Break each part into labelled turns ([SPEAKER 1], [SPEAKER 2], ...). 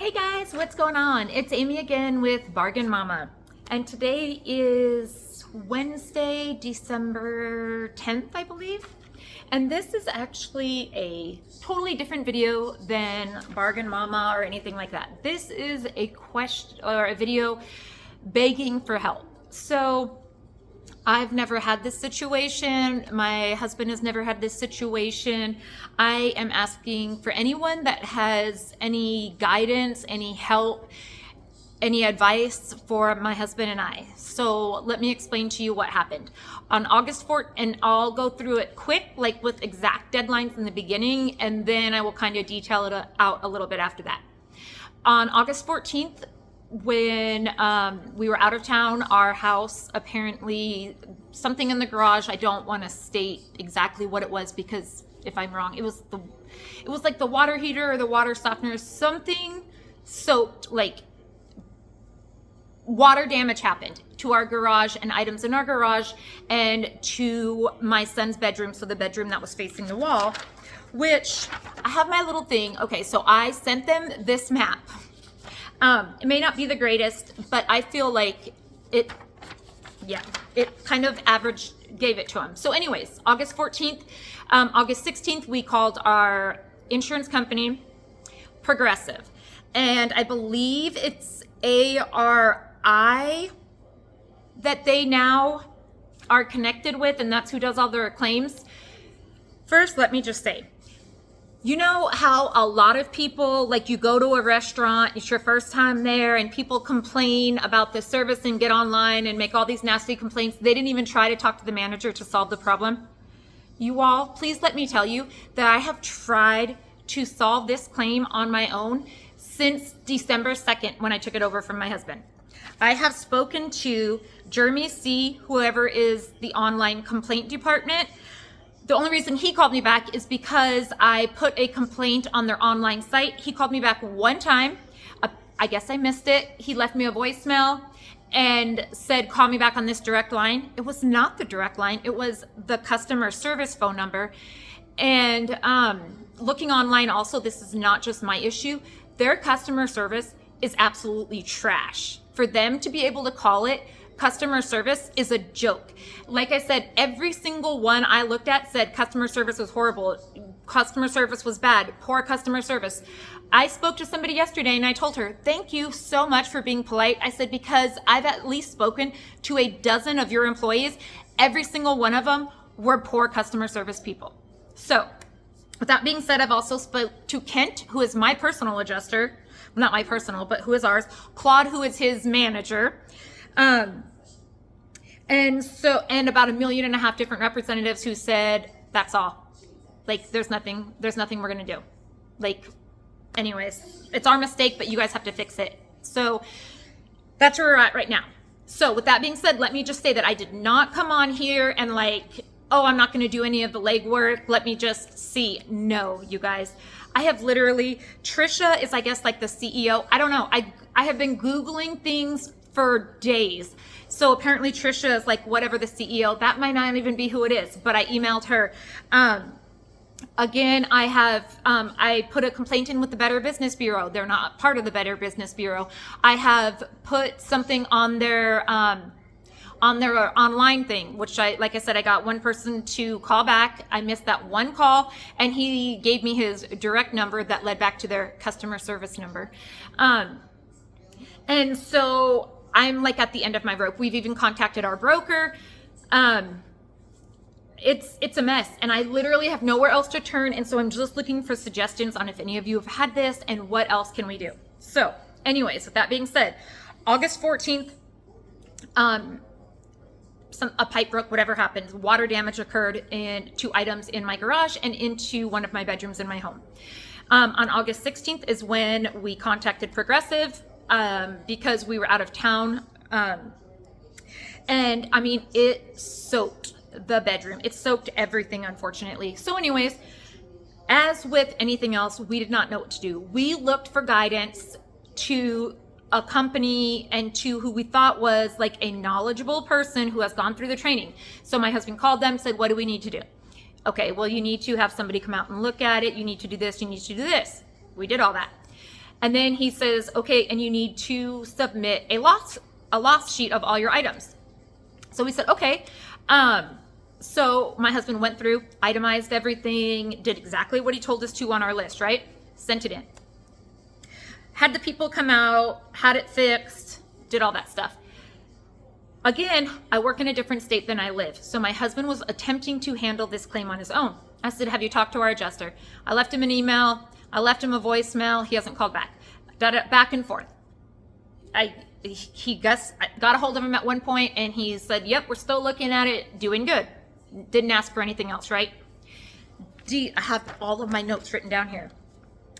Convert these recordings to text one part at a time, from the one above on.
[SPEAKER 1] Hey guys, what's going on? It's Amy again with Bargain Mama. And today is Wednesday, December 10th, I believe. And this is actually a totally different video than Bargain Mama or anything like that. This is a question or a video begging for help. So I've never had this situation. My husband has never had this situation. I am asking for anyone that has any guidance, any help, any advice for my husband and I. So let me explain to you what happened. On August 4th, and I'll go through it quick, like with exact deadlines in the beginning, and then I will kind of detail it out a little bit after that. On August 14th, when we were out of town, our house, apparently something in the garage, I don't want to state exactly what it was because if I'm wrong, it was like the water heater or the water softener, something soaked, like water damage happened to our garage and items in our garage and to my son's bedroom, so the bedroom that was facing the wall, which I have my little thing. Okay, so I sent them this map. It may not be the greatest, but I feel like it kind of gave it to him. So anyways, August 14th, August 16th, we called our insurance company, Progressive. And I believe it's ARI that they now are connected with, and that's who does all their claims. First, let me just say, you know how a lot of people, like you go to a restaurant, it's your first time there, and people complain about the service and get online and make all these nasty complaints. They didn't even try to talk to the manager to solve the problem. You all, please let me tell you that I have tried to solve this claim on my own since December 2nd when I took it over from my husband. I have spoken to Jeremy C., whoever is the online complaint department. The only reason he called me back is because I put a complaint on their online site. He called me back one time. I guess I missed it. He left me a voicemail and said, call me back on this direct line. It was not the direct line. It was the customer service phone number. And looking online also, this is not just my issue. Their customer service is absolutely trash. For them to be able to call it customer service is a joke. Like I said, every single one I looked at said customer service was horrible, customer service was bad, poor customer service. I spoke to somebody yesterday and I told her, thank you so much for being polite. I said, because I've at least spoken to a dozen of your employees. Every single one of them were poor customer service people. So with that being said, I've also spoke to Kent, who is my personal adjuster, not my personal, but who is ours, Claude, who is his manager. And about 1.5 million different representatives who said, that's all. Like, there's nothing we're going to do. Like, anyways, it's our mistake, but you guys have to fix it. So that's where we're at right now. So with that being said, let me just say that I did not come on here and like, oh, I'm not going to do any of the legwork. Let me just see. No, you guys. I have literally, Trisha is, I guess, like the CEO. I don't know. I have been Googling things for days. So apparently Trisha is like whatever the CEO, that might not even be who it is, but I emailed her. Again, I put a complaint in with the Better Business Bureau. They're not part of the Better Business Bureau. I have put something on their online thing, which like I said, I got one person to call back. I missed that one call and he gave me his direct number that led back to their customer service number. And so I'm like at the end of my rope. We've even contacted our broker. It's a mess and I literally have nowhere else to turn. And so I'm just looking for suggestions on if any of you have had this and what else can we do. So anyways, with that being said, August 14th, a pipe broke, whatever happened, water damage occurred in 2 items in my garage and into one of my bedrooms in my home. On August 16th is when we contacted Progressive because we were out of town. And I mean, it soaked the bedroom. It soaked everything, unfortunately. So anyways, as with anything else, we did not know what to do. We looked for guidance to a company and to who we thought was like a knowledgeable person who has gone through the training. So my husband called them, said, what do we need to do? Okay, well, you need to have somebody come out and look at it. You need to do this. You need to do this. We did all that. And then he says, okay, and you need to submit a loss sheet of all your items. So we said, okay. So my husband went through, itemized everything, did exactly what he told us to on our list, right? Sent it in. Had the people come out, had it fixed, did all that stuff. Again, I work in a different state than I live. So my husband was attempting to handle this claim on his own. I said, have you talked to our adjuster? I left him an email. I left him a voicemail. He hasn't called back. Back and forth. I got a hold of him at one point and he said, yep, we're still looking at it, doing good. Didn't ask for anything else, right? I have all of my notes written down here.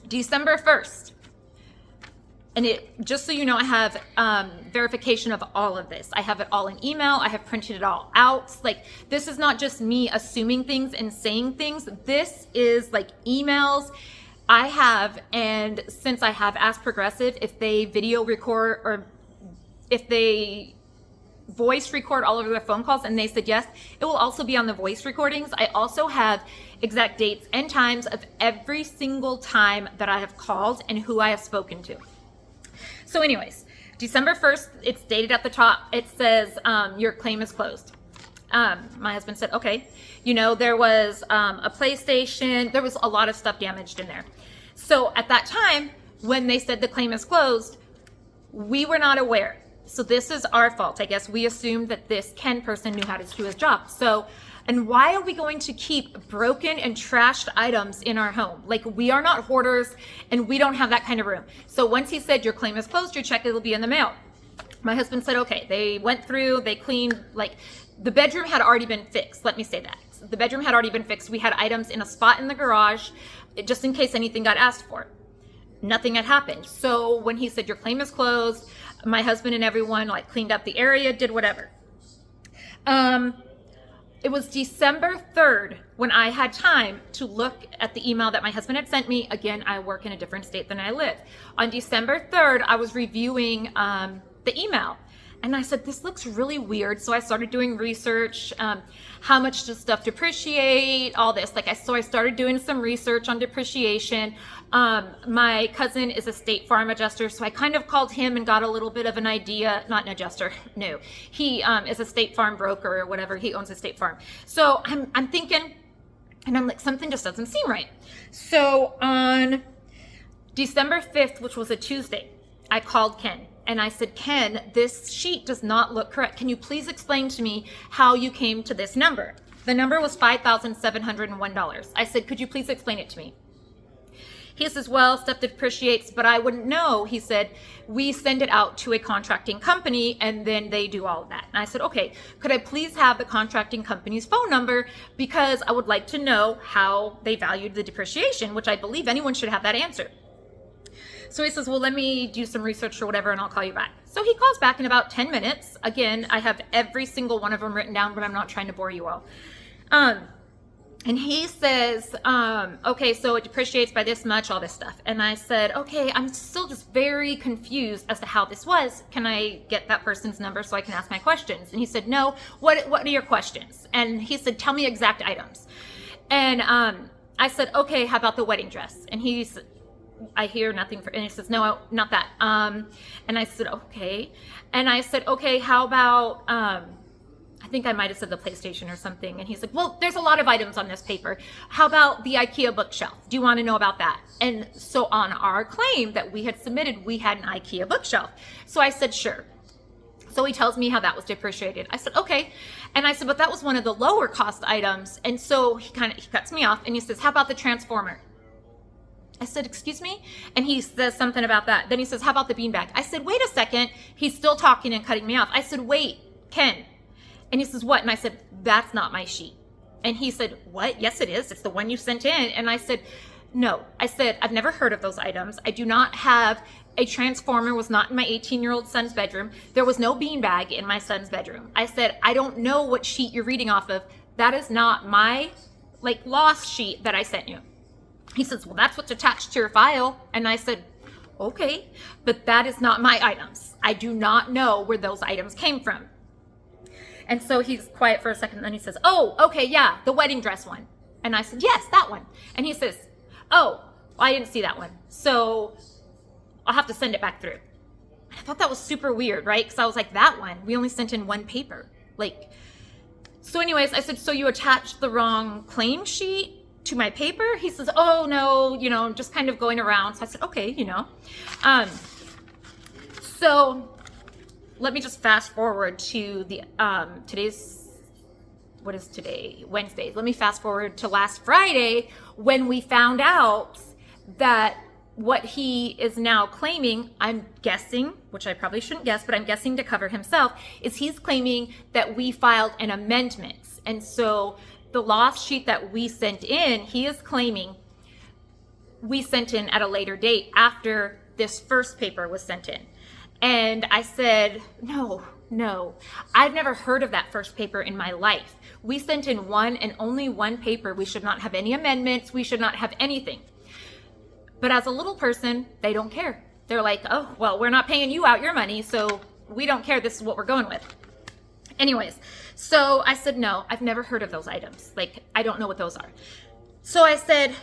[SPEAKER 1] December 1st. And just so you know, I have verification of all of this. I have it all in email. I have printed it all out. Like, this is not just me assuming things and saying things. This is like emails I have, and since I have asked Progressive if they video record or if they voice record all of their phone calls, and they said yes, it will also be on the voice recordings. I also have exact dates and times of every single time that I have called and who I have spoken to. So anyways, December 1st, it's dated at the top. It says your claim is closed. My husband said, okay, there was a PlayStation, there was a lot of stuff damaged in there. So at that time, when they said the claim is closed, we were not aware. So this is our fault. I guess we assumed that this Ken person knew how to do his job. So, and why are we going to keep broken and trashed items in our home? Like, we are not hoarders and we don't have that kind of room. So once he said your claim is closed, your check will be in the mail. My husband said, okay. They went through, they cleaned, like, the bedroom had already been fixed. Let me say that. The bedroom had already been fixed. We had items in a spot in the garage just in case anything got asked for. Nothing had happened. So when he said your claim is closed, my husband and everyone cleaned up the area, did whatever. It was December 3rd when I had time to look at the email that my husband had sent me. Again, I work in a different state than I live. On December 3rd, I was reviewing the email. And I said, this looks really weird. So I started doing research. How much does stuff depreciate? All this. So I started doing some research on depreciation. My cousin is a State Farm adjuster. So I kind of called him and got a little bit of an idea. Not an adjuster. No. He is a State Farm broker or whatever. He owns a State Farm. So I'm thinking, and I'm like, something just doesn't seem right. So on December 5th, which was a Tuesday, I called Ken. And I said, Ken, this sheet does not look correct. Can you please explain to me how you came to this number? The number was $5,701. I said, could you please explain it to me? He says, well, stuff depreciates, but I wouldn't know. He said, we send it out to a contracting company and then they do all of that. And I said, okay, could I please have the contracting company's phone number? Because I would like to know how they valued the depreciation, which I believe anyone should have that answer. So he says, well, let me do some research or whatever, and I'll call you back. So he calls back in about 10 minutes. Again, I have every single one of them written down, but I'm not trying to bore you all. And he says, okay, so it depreciates by this much, all this stuff. And I said, okay, I'm still just very confused as to how this was. Can I get that person's number so I can ask my questions? And he said, no, what are your questions? And he said, tell me exact items. And I said, okay, how about the wedding dress? And he said, I hear nothing and he says, no, not that. And I said, okay. And I said, okay, how about, I think I might've said the PlayStation or something. And he's like, well, there's a lot of items on this paper. How about the IKEA bookshelf? Do you want to know about that? And so on our claim that we had submitted, we had an IKEA bookshelf. So I said, sure. So he tells me how that was depreciated. I said, okay. And I said, but that was one of the lower cost items. And so he cuts me off and he says, how about the transformer? I said, excuse me? And he says something about that. Then he says, how about the beanbag? I said, wait a second. He's still talking and cutting me off. I said, wait, Ken. And he says, what? And I said, that's not my sheet. And he said, what? Yes, it is. It's the one you sent in. And I said, no. I said, I've never heard of those items. I do not have a transformer, was not in my 18-year-old son's bedroom. There was no beanbag in my son's bedroom. I said, I don't know what sheet you're reading off of. That is not my loss sheet that I sent you. He says, well, that's what's attached to your file. And I said, okay, but that is not my items. I do not know where those items came from. And so he's quiet for a second. And then he says, oh, okay, yeah, the wedding dress one. And I said, yes, that one. And he says, oh, I didn't see that one. So I'll have to send it back through. I thought that was super weird, right? Because I was like, that one, we only sent in one paper. Like, so anyways, I said, so you attached the wrong claim sheet to my paper? He says, oh no, just kind of going around. So I said, okay, So let me just fast forward to the, what is today? Wednesday. Let me fast forward to last Friday when we found out that what he is now claiming, I'm guessing, which I probably shouldn't guess, but I'm guessing to cover himself, is he's claiming that we filed an amendment. And so the loss sheet that we sent in, he is claiming we sent in at a later date after this first paper was sent in. And I said, no, I've never heard of that first paper in my life. We sent in one and only one paper. We should not have any amendments. We should not have anything. But as a little person, they don't care. They're like, oh, well, we're not paying you out your money, so we don't care. This is what we're going with. Anyways, so I said, no, I've never heard of those items. Like, I don't know what those are. So I said,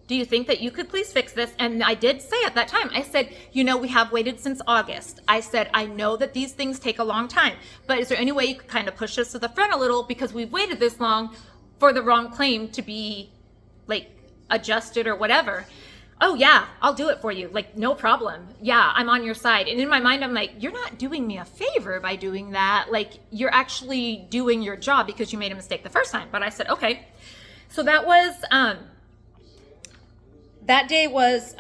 [SPEAKER 1] do you think that you could please fix this? And I did say at that time, I said, we have waited since August. I said, I know that these things take a long time, but is there any way you could kind of push this to the front a little, because we've waited this long for the wrong claim to be like adjusted or whatever. Oh yeah, I'll do it for you. Like, no problem. Yeah, I'm on your side. And in my mind, I'm like, you're not doing me a favor by doing that. Like, you're actually doing your job because you made a mistake the first time. But I said, okay. So that was, that day was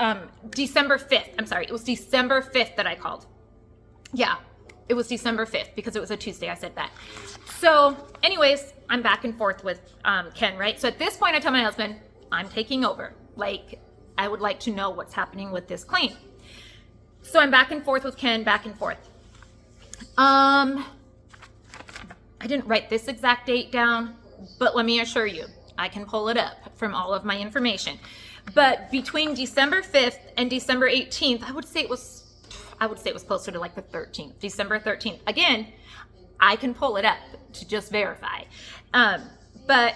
[SPEAKER 1] December 5th. I'm sorry, it was December 5th that I called. Yeah, it was December 5th because it was a Tuesday. I said that. So anyways, I'm back and forth with Ken, right? So at this point, I tell my husband, I'm taking over. Like, I would like to know what's happening with this claim. So I'm back and forth with Ken, back and forth. I didn't write this exact date down, but let me assure you, I can pull it up from all of my information. But between December 5th and December 18th, I would say it was closer to like the 13th, December 13th. Again, I can pull it up to just verify. But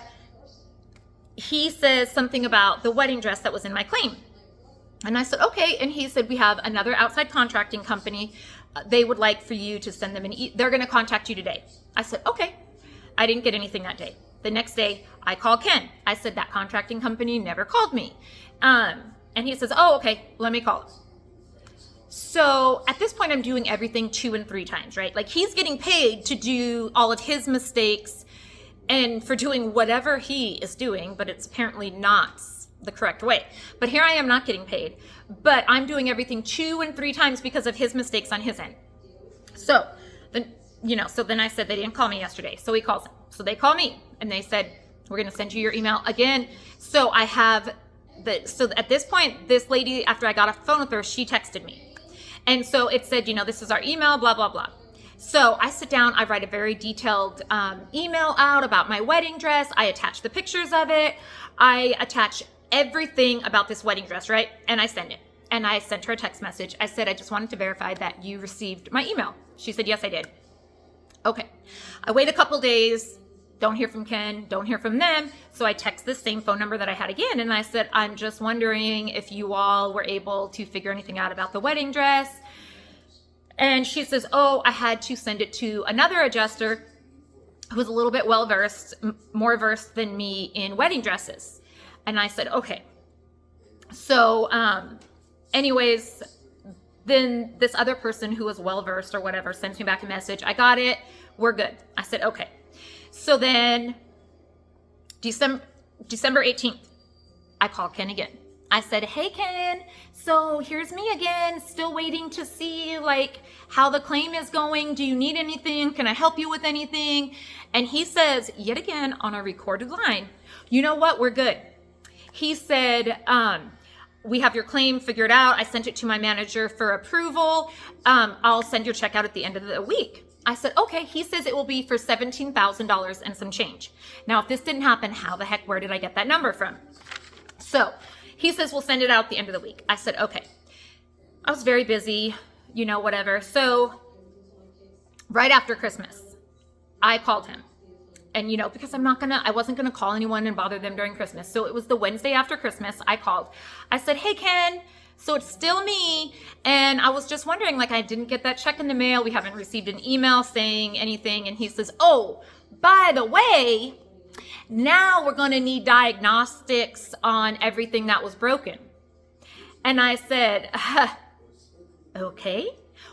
[SPEAKER 1] he says something about the wedding dress that was in my claim. And I said, okay. And he said, we have another outside contracting company. They would like for you to send them they're going to contact you today. I said, okay. I didn't get anything that day. The next day I called Ken. I said, that contracting company never called me. And he says, oh, okay, let me call them. So at this point, I'm doing everything 2 and 3 times, right? Like, he's getting paid to do all of his mistakes and for doing whatever he is doing, but it's apparently not the correct way. But here I am not getting paid, but I'm doing everything 2 and 3 times because of his mistakes on his end. So then, so then I said, they didn't call me yesterday. So he calls them. So they call me and they said, we're going to send you your email again. So I have so at this point, this lady, after I got off the phone with her, she texted me. And so it said, this is our email, blah, blah, blah. So I sit down, I write a very detailed email out about my wedding dress. I attach the pictures of it. I attach everything about this wedding dress, right? And I send it. And I sent her a text message. I said, I just wanted to verify that you received my email. She said, yes, I did. Okay. I wait a couple days. Don't hear from Ken. Don't hear from them. So I text the same phone number that I had again. And I said, I'm just wondering if you all were able to figure anything out about the wedding dress. And she says, oh, I had to send it to another adjuster who was a little bit well-versed, more versed than me in wedding dresses. And I said, okay. So anyways, then this other person who was well-versed or whatever sends me back a message. I got it. We're good. I said, okay. So then December 18th, I called Ken again. I said, hey, Ken, so here's me again, still waiting to see like how the claim is going. Do you need anything? Can I help you with anything? And he says, yet again, on a recorded line, you know what? We're good. He said, we have your claim figured out. I sent it to my manager for approval. I'll send your check out at the end of the week. I said, okay. He says it will be for $17,000 and some change. Now, if this didn't happen, how the heck, where did I get that number from? So he says, we'll send it out at the end of the week. I said, okay. I was very busy, whatever. So right after Christmas, I called him. And, because I wasn't going to call anyone and bother them during Christmas. So it was the Wednesday after Christmas, I called. I said, hey, Ken, So it's still me. And I was just wondering, like, I didn't get that check in the mail. We haven't received an email saying anything. And he says, oh, by the way, now we're going to need diagnostics on everything that was broken. And I said, okay,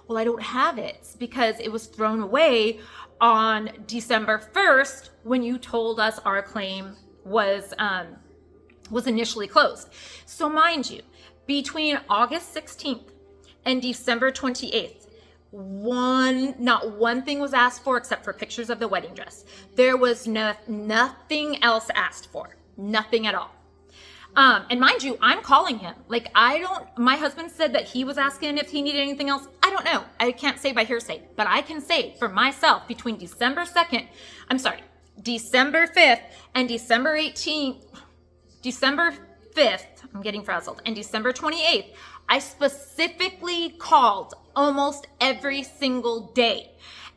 [SPEAKER 1] well, I don't have it because it was thrown away on December 1st when you told us our claim was initially closed. So mind you, between August 16th and December 28th, not one thing was asked for except for pictures of the wedding dress. There was nothing else asked for, nothing at all. And mind you, I'm calling him. Like, my husband said that he was asking if he needed anything else. I don't know. I can't say by hearsay, but I can say for myself between December 5th and December 5th, I'm getting frazzled, and December 28th, I specifically called almost every single day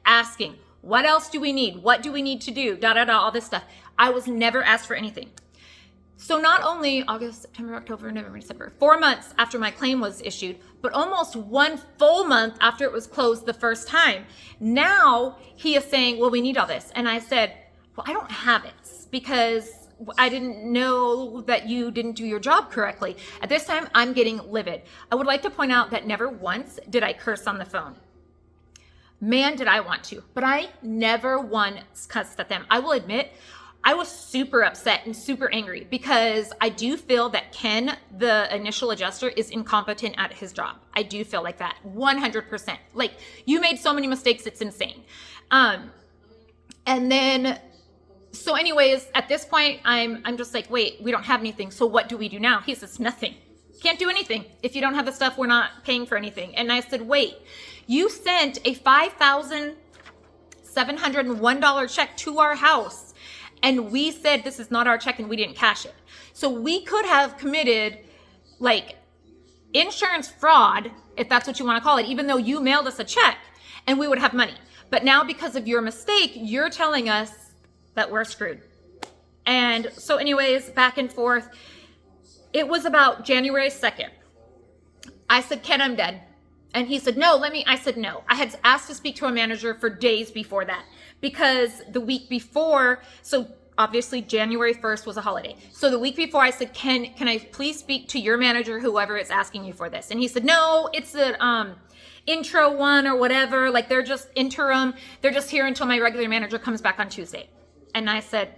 [SPEAKER 1] asking, what else do we need? What do we need to do? All this stuff. I was never asked for anything. So not only August, September, October, November, December, 4 months after my claim was issued, but almost 1 full month after it was closed the first time. Now he is saying, well, we need all this. And I said, well, I don't have it because I didn't know that you didn't do your job correctly. At this time, I'm getting livid. I would like to point out that never once did I curse on the phone. Man, did I want to, but I never once cussed at them. I will admit, I was super upset and super angry because I do feel that Ken, the initial adjuster, is incompetent at his job. I do feel like that 100%. Like, you made so many mistakes, it's insane. And then, so anyways, at this point, I'm just like, wait, we don't have anything. So what do we do now? He says, nothing. Can't do anything. If you don't have the stuff, we're not paying for anything. And I said, wait, you sent a $5,701 check to our house. And we said this is not our check and we didn't cash it. So we could have committed like insurance fraud, if that's what you want to call it, even though you mailed us a check and we would have money. But now because of your mistake, you're telling us that we're screwed. And so anyways, back and forth. It was about January 2nd. I said, Ken, I'm dead. And he said, no, I said, no. I had asked to speak to a manager for days before that because the week before, so obviously January 1st was a holiday. So the week before I said, can I please speak to your manager, whoever is asking you for this? And he said, no, it's an intro one or whatever. Like, they're just interim. They're just here until my regular manager comes back on Tuesday. And I said,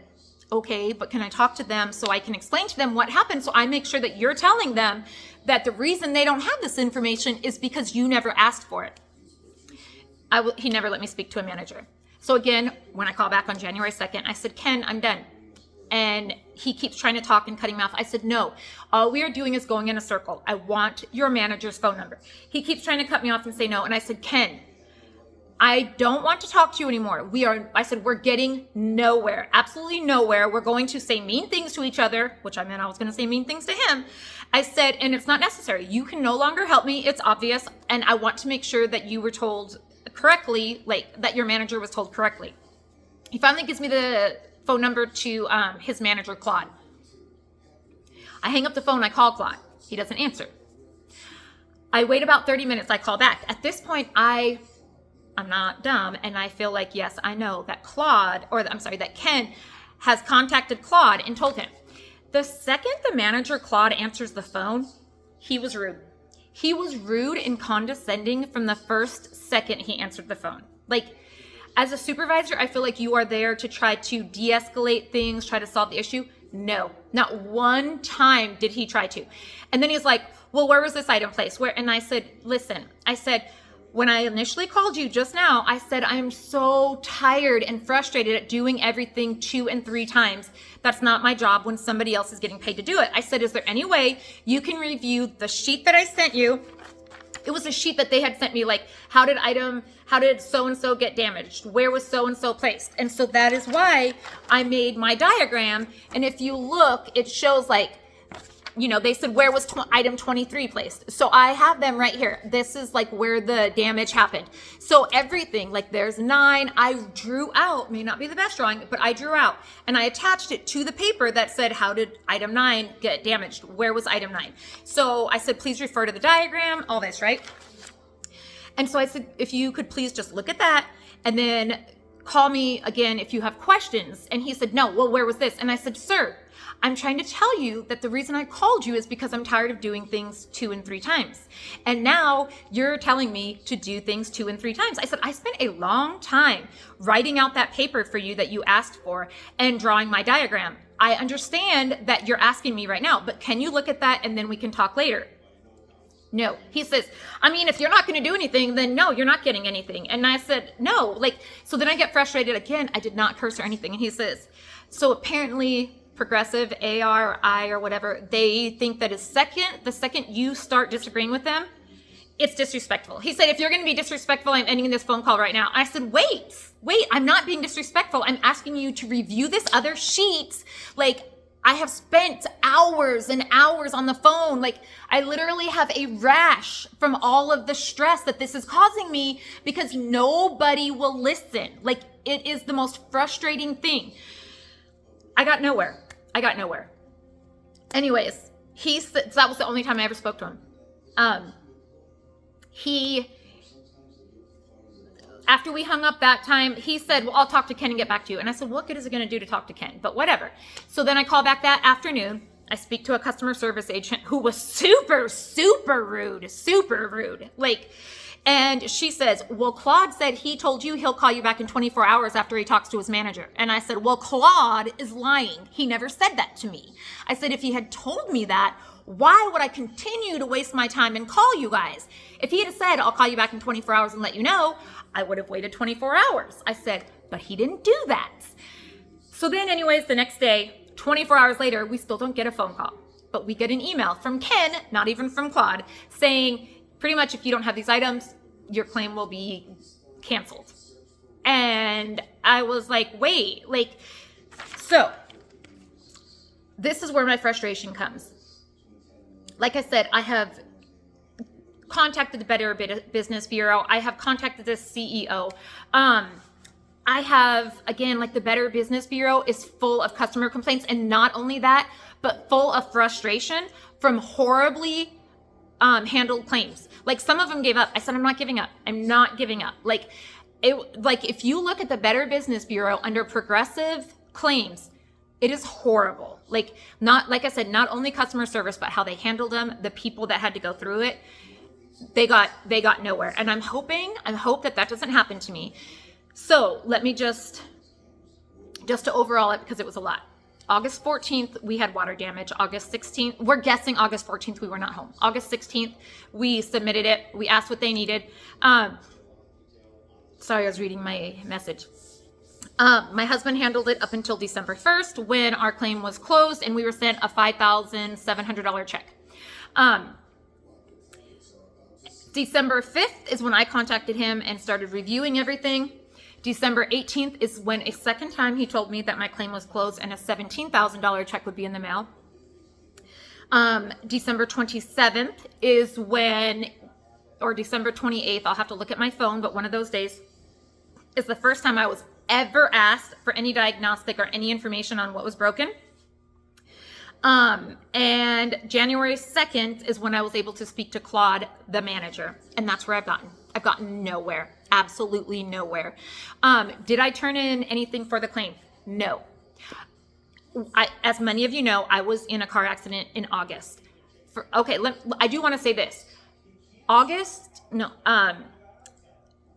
[SPEAKER 1] okay, but can I talk to them so I can explain to them what happened so I make sure that you're telling them that the reason they don't have this information is because you never asked for it. He never let me speak to a manager. So again, when I call back on January 2nd, I said, Ken, I'm done. And he keeps trying to talk and cutting mouth. I said, no, all we are doing is going in a circle. I want your manager's phone number. He keeps trying to cut me off and say no. And I said, Ken, I don't want to talk to you anymore. I said, we're getting nowhere, absolutely nowhere. We're going to say mean things to each other, which I meant I was going to say mean things to him. I said, and it's not necessary. You can no longer help me. It's obvious. And I want to make sure that you were told correctly, like that your manager was told correctly. He finally gives me the phone number to his manager, Claude. I hang up the phone. I call Claude. He doesn't answer. I wait about 30 minutes. I call back. At this point, I'm not dumb, and I feel like, yes, I know that that Ken has contacted Claude and told him. The second the manager, Claude, answers the phone, he was rude. He was rude and condescending from the first second he answered the phone. Like, as a supervisor, I feel like you are there to try to de-escalate things, try to solve the issue. No, not one time did he try to. And then he's like, well, where was this item placed? And I said, listen, when I initially called you just now, I said, I'm so tired and frustrated at doing everything 2 and 3 times. That's not my job when somebody else is getting paid to do it. I said, is there any way you can review the sheet that I sent you? It was a sheet that they had sent me, like, how did so-and-so get damaged? Where was so-and-so placed? And so that is why I made my diagram. And if you look, it shows like they said, where was item 23 placed? So I have them right here. This is like where the damage happened. So everything, like there's 9, I drew out, may not be the best drawing, but I drew out and I attached it to the paper that said, how did item 9 get damaged? Where was item 9? So I said, please refer to the diagram, all this, right? And so I said, if you could please just look at that and then call me again if you have questions. And he said, no, well, where was this? And I said, sir, I'm trying to tell you that the reason I called you is because I'm tired of doing things 2 and 3 times. And now you're telling me to do things 2 and 3 times. I said, I spent a long time writing out that paper for you that you asked for and drawing my diagram. I understand that you're asking me right now, but can you look at that and then we can talk later? No. He says, I mean, if you're not going to do anything, then no, you're not getting anything. And I said, no, so then I get frustrated again. I did not curse or anything. And he says, so apparently Progressive, AR, or I, or whatever, they think that the second you start disagreeing with them, it's disrespectful. He said, if you're going to be disrespectful, I'm ending this phone call right now. I said, wait, I'm not being disrespectful. I'm asking you to review this other sheet. I have spent hours and hours on the phone. I literally have a rash from all of the stress that this is causing me because nobody will listen. It is the most frustrating thing. I got nowhere. Anyways, he said, that was the only time I ever spoke to him. After we hung up that time, he said, well, I'll talk to Ken and get back to you. And I said, what good is it going to do to talk to Ken? But whatever. So then I call back that afternoon. I speak to a customer service agent who was super, super rude. And she says, well, Claude said he told you he'll call you back in 24 hours after he talks to his manager. And I said, well, Claude is lying. He never said that to me. I said, if he had told me that, why would I continue to waste my time and call you guys? If he had said, I'll call you back in 24 hours and let you know, I would have waited 24 hours. I said, but he didn't do that. So then anyways, the next day, 24 hours later, we still don't get a phone call, but we get an email from Ken, not even from Claude, saying pretty much if you don't have these items, your claim will be canceled. And I was like, wait, so this is where my frustration comes. Like I said, I have contacted the Better Business Bureau. I have contacted the CEO. I have, again, the Better Business Bureau is full of customer complaints. And not only that, but full of frustration from horribly handled claims. Some of them gave up. I said, I'm not giving up. I'm not giving up. If you look at the Better Business Bureau under progressive claims, it is horrible. Not, like I said, not only customer service, but how they handled them, the people that had to go through it, they got nowhere. And I hope that doesn't happen to me. So let me just to overall it, because it was a lot. August 14th, we had water damage. August 16th, we're guessing August 14th, we were not home. August 16th, we submitted it. We asked what they needed. Sorry, I was reading my message. My husband handled it up until December 1st when our claim was closed and we were sent a $5,700 check. December 5th is when I contacted him and started reviewing everything. December 18th is when a second time he told me that my claim was closed and a $17,000 check would be in the mail. December 27th is when, or December 28th, I'll have to look at my phone, but one of those days is the first time I was ever asked for any diagnostic or any information on what was broken. And January 2nd is when I was able to speak to Claude, the manager. And that's where I've gotten nowhere, absolutely nowhere. Did I turn in anything for the claim? No. As many of you know, I was in a car accident in August. I do want to say this.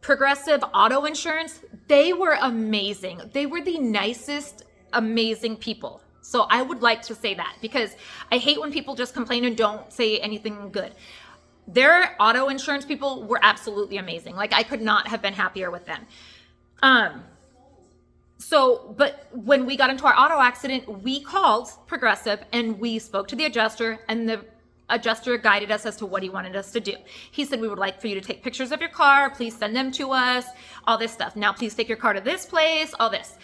[SPEAKER 1] Progressive Auto Insurance, they were amazing. They were the nicest, amazing people. So I would like to say that because I hate when people just complain and don't say anything good. Their auto insurance people were absolutely amazing. I could not have been happier with them. But when we got into our auto accident, we called Progressive and we spoke to the adjuster, and the adjuster guided us as to what he wanted us to do. He said, we would like for you to take pictures of your car. Please send them to us, all this stuff. Now, please take your car to this place, all this.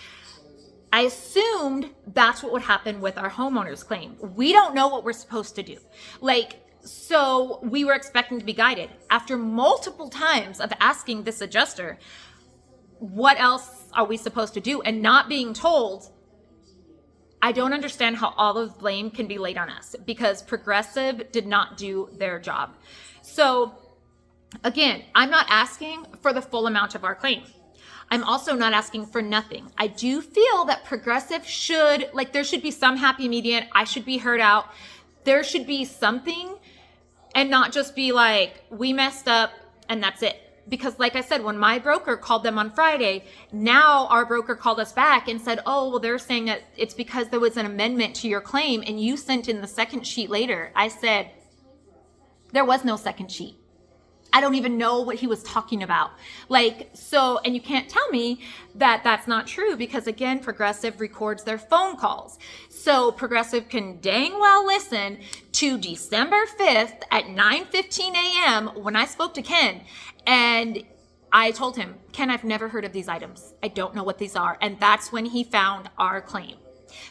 [SPEAKER 1] I assumed that's what would happen with our homeowner's claim. We don't know what we're supposed to do. So we were expecting to be guided. After multiple times of asking this adjuster, what else are we supposed to do? And not being told, I don't understand how all of blame can be laid on us, because Progressive did not do their job. So again, I'm not asking for the full amount of our claim. I'm also not asking for nothing. I do feel that Progressive should, there should be some happy median. I should be heard out. There should be something, and not just be like, we messed up and that's it. Because like I said, when my broker called them on Friday, now our broker called us back and said, oh, well, they're saying that it's because there was an amendment to your claim and you sent in the second sheet later. I said, there was no second sheet. I don't even know what he was talking about. And you can't tell me that that's not true, because again, Progressive records their phone calls. So Progressive can dang well listen to December 5th at 9:15 a.m. when I spoke to Ken, and I told him, Ken, I've never heard of these items. I don't know what these are. And that's when he found our claim.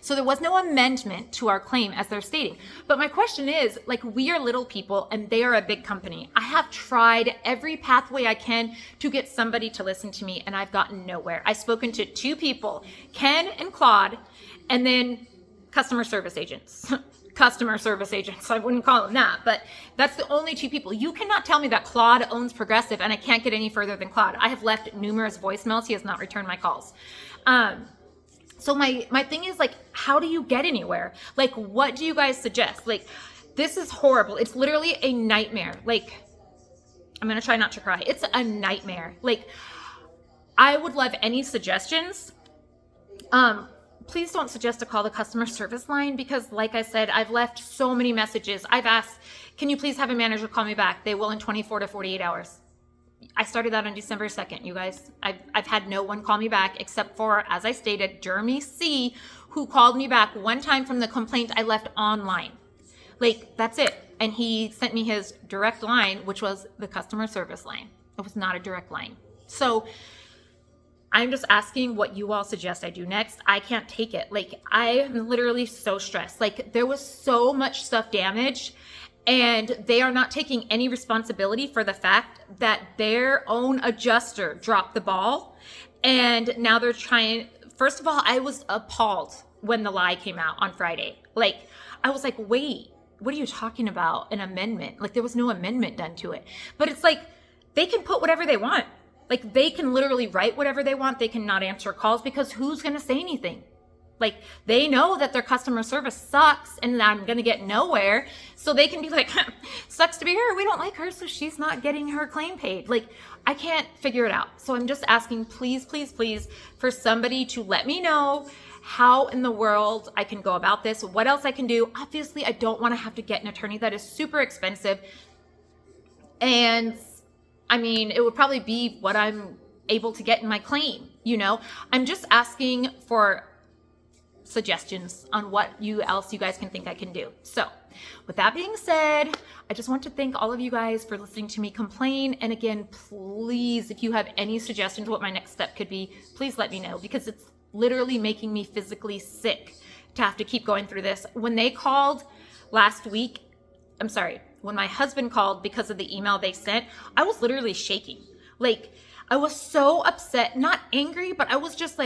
[SPEAKER 1] So there was no amendment to our claim, as they're stating. But my question is, we are little people and they are a big company. I have tried every pathway I can to get somebody to listen to me, and I've gotten nowhere. I've spoken to two people, Ken and Claude, and then customer service agents. Customer service agents, I wouldn't call them that, but that's the only two people. You cannot tell me that Claude owns Progressive and I can't get any further than Claude. I have left numerous voicemails. He has not returned my calls. So my thing is, how do you get anywhere? What do you guys suggest? This is horrible. It's literally a nightmare. I'm going to try not to cry. It's a nightmare. I would love any suggestions. Please don't suggest to call the customer service line, because like I said, I've left so many messages. I've asked, can you please have a manager call me back? They will in 24 to 48 hours. I started that on December 2nd, you guys. I've had no one call me back except for, as I stated, Jeremy C., who called me back one time from the complaint I left online. That's it. And he sent me his direct line, which was the customer service line. It was not a direct line. So I'm just asking what you all suggest I do next. I can't take it. I am literally so stressed. There was so much stuff damaged, and they are not taking any responsibility for the fact that their own adjuster dropped the ball. And now they're trying. First of all, I was appalled when the lie came out on Friday. I was like, wait, what are you talking about? An amendment? There was no amendment done to it. But it's they can put whatever they want. They can literally write whatever they want. They cannot answer calls, because who's going to say anything? They know that their customer service sucks and I'm going to get nowhere. So they can be sucks to be her. We don't like her, so she's not getting her claim paid. I can't figure it out. So I'm just asking, please, please, please, for somebody to let me know how in the world I can go about this, what else I can do. Obviously, I don't want to have to get an attorney. That is super expensive. And I mean, it would probably be what I'm able to get in my claim. I'm just asking for suggestions on what else you guys can think I can do. So with that being said, I just want to thank all of you guys for listening to me complain. And again, please, if you have any suggestions what my next step could be, please let me know, because it's literally making me physically sick to have to keep going through this. When they called last week, when my husband called because of the email they sent, I was literally shaking. I was so upset, not angry, but I was just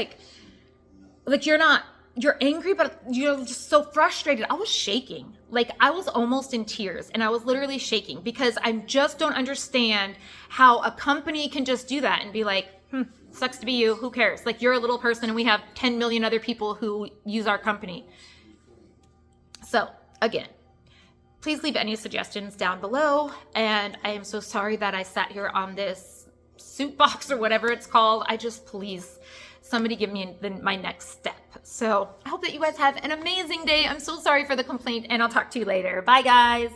[SPEAKER 1] you're angry, but you're just so frustrated. I was shaking. I was almost in tears, and I was literally shaking because I just don't understand how a company can just do that and be sucks to be you. Who cares? You're a little person and we have 10 million other people who use our company. So again, please leave any suggestions down below. And I am so sorry that I sat here on this soup box or whatever it's called. Please, somebody give me my next step. So I hope that you guys have an amazing day. I'm so sorry for the complaint, and I'll talk to you later. Bye, guys.